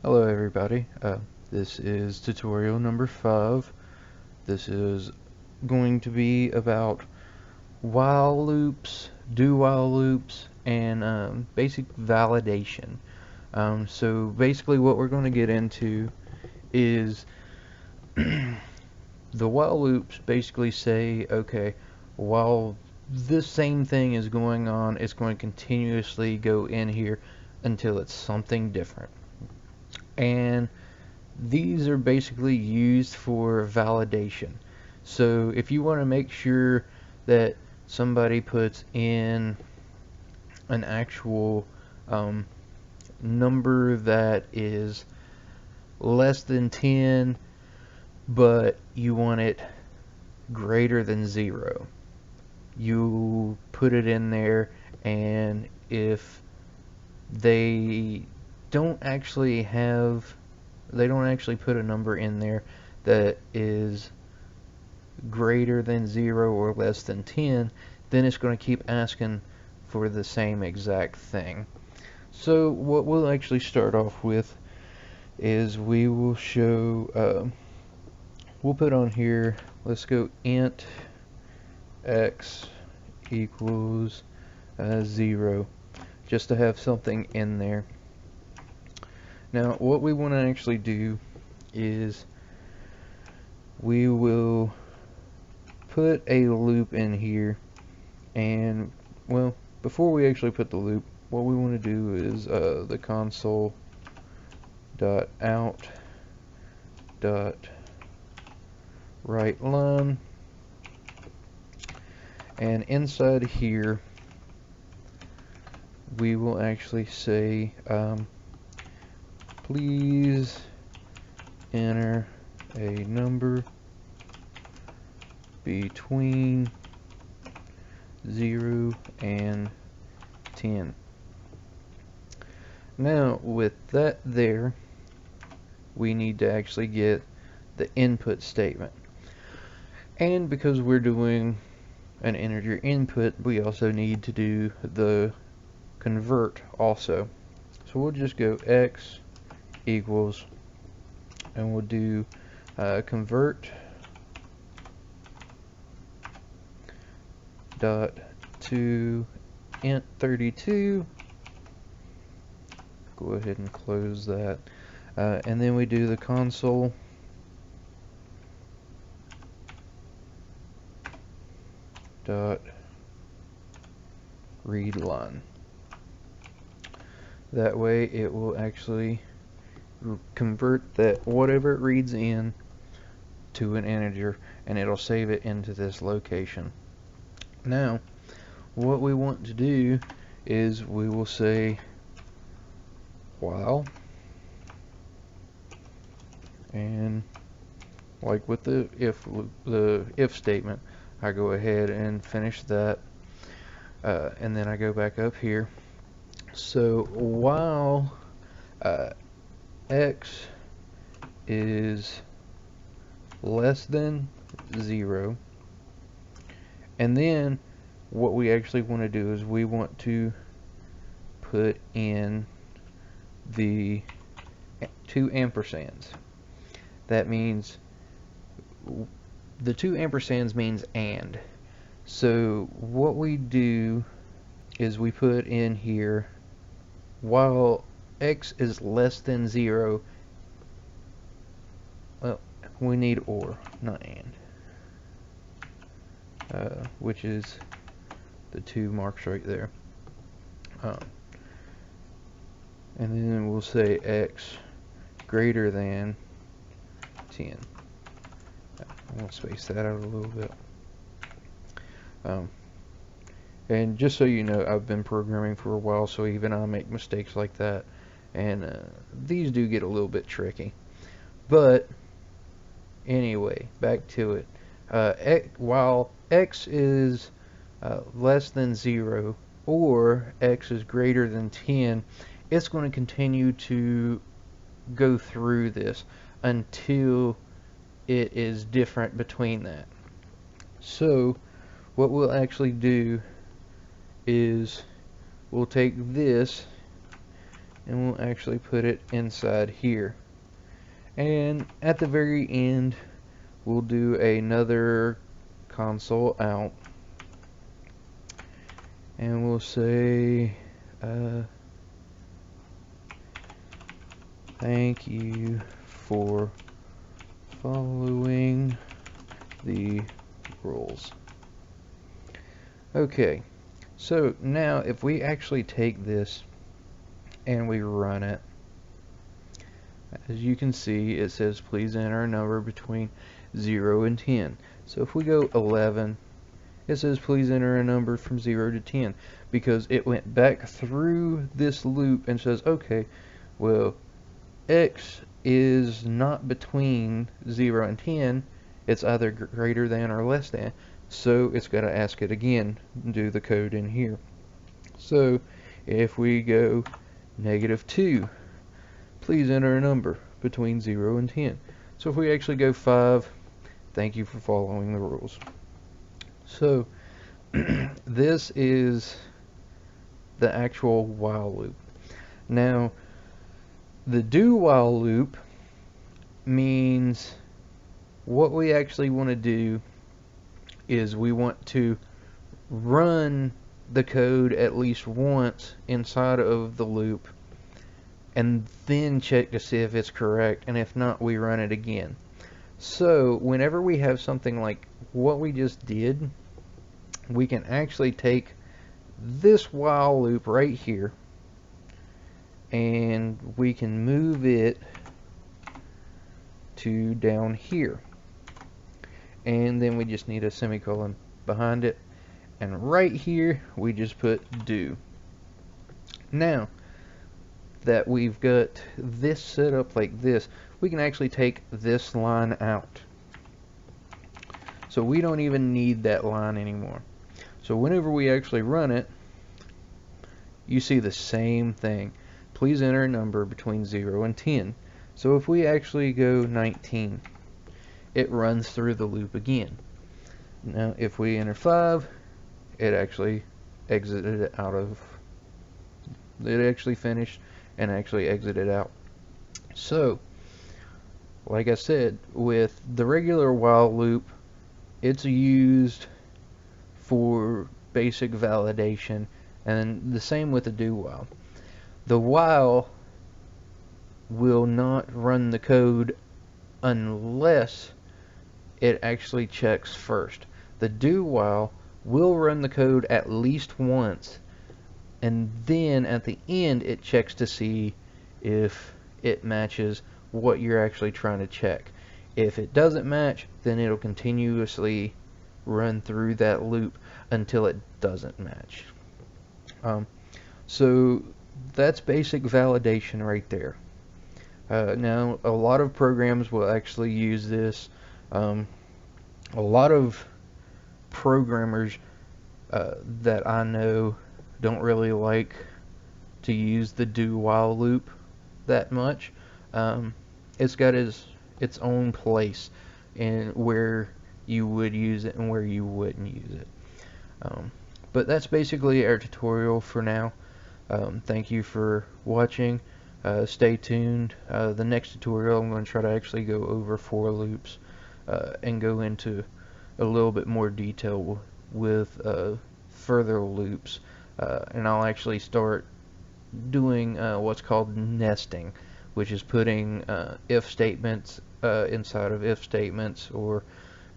Hello everybody, this is tutorial number 5. This is going to be about while loops, do-while loops, and basic validation. So basically what we're going to get into is the while loops basically say, okay, while this same thing is going on, it's going to continuously go in here until it's something different. And these are basically used for validation. So if you want to make sure that somebody puts in an actual number that is less than 10, but you want it greater than 0, you put it in there, and if they don't actually have they don't actually put a number in there that is greater than 0 or less than 10, then it's going to keep asking for the same exact thing. So what we'll actually start off with is we will show, we'll put on here, let's go int x equals 0, just to have something in there. Now what we want to actually do is we will put a loop in here, and well, before we actually put the loop, what we want to do is the console dot out dot write line, and inside here we will actually say please enter a number between 0 and 10. Now with that there, we need to actually get the input statement, and because we're doing an integer input, we also need to do the convert also. So we'll just go x equals, and we'll do convert dot to int 32. Go ahead and close that, and then we do the console dot read line. That way it will actually convert that whatever it reads in to an integer, and it'll save it into this location. Now what we want to do is we will say while, and like with the if statement, I go ahead and finish that, and then I go back up here. So while x is less than 0, and then what we actually want to do is we want to put in the 2 ampersands. That means the 2 ampersands means and. So what we do is we put in here while x is less than 0. Well, we need or, not and, which is the 2 marks right there. And then we'll say x greater than 10. I'll space that out a little bit. And just so you know, I've been programming for a while, so even I make mistakes like that, and these do get a little bit tricky. But anyway, back to it. While x is less than 0 or x is greater than 10, it's going to continue to go through this until it is different between that. So what we'll actually do is we'll take this and we'll actually put it inside here. And at the very end, we'll do another console out, and we'll say thank you for following the rules. Okay, so now if we actually take this and we run it, as you can see, it says please enter a number between 0 and 10. So if we go 11, it says please enter a number from 0 to 10, because it went back through this loop and says, okay, well, X is not between 0 and 10, it's either greater than or less than, so it's got to ask it again and do the code in here. So if we go -2, please enter a number between 0 and 10. So if we actually go 5, thank you for following the rules. So this is the actual while loop. Now, the do while loop means what we actually want to do is we want to run the code at least once inside of the loop and then check to see if it's correct, and if not, we run it again. So whenever we have something like what we just did, we can actually take this while loop right here and we can move it to down here, and then we just need a semicolon behind it, and right here we just put do. Now that we've got this set up like this, we can actually take this line out, so we don't even need that line anymore. So whenever we actually run it, you see the same thing. Please enter a number between 0 and 10. So if we actually go 19, it runs through the loop again. Now if we enter 5, it actually exited it out of, it actually finished and actually exited out. So like I said, with the regular while loop, it's used for basic validation, and the same with the do while. The while will not run the code unless it actually checks first. The do while will run the code at least once, and then at the end it checks to see if it matches what you're actually trying to check. If it doesn't match, then it'll continuously run through that loop until it doesn't match. So that's basic validation right there. Now a lot of programs will actually use this. A lot of programmers that I know don't really like to use the do while loop that much. It's got its own place in where you would use it and where you wouldn't use it. But that's basically our tutorial for now. Thank you for watching. Stay tuned. The next tutorial I'm going to try to actually go over for loops and go into a little bit more detail with further loops, and I'll actually start doing what's called nesting, which is putting if statements inside of if statements, or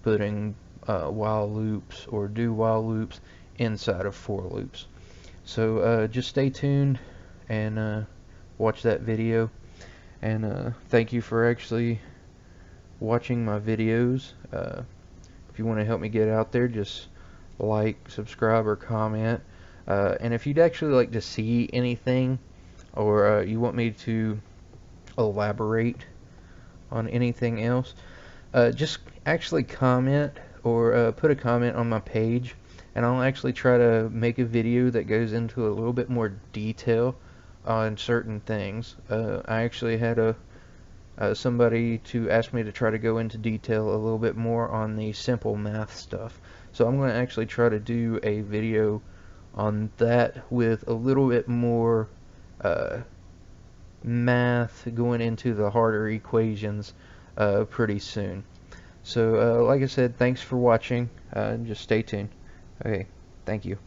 putting while loops or do while loops inside of for loops. So just stay tuned and watch that video, and thank you for actually watching my videos. If you want to help me get out there, just like, subscribe, or comment. And if you'd actually like to see anything, or you want me to elaborate on anything else, just actually comment, or put a comment on my page, and I'll actually try to make a video that goes into a little bit more detail on certain things. I actually had somebody to ask me to try to go into detail a little bit more on the simple math stuff. So I'm going to actually try to do a video on that with a little bit more math, going into the harder equations pretty soon. So like I said, thanks for watching. Just stay tuned. Okay, thank you.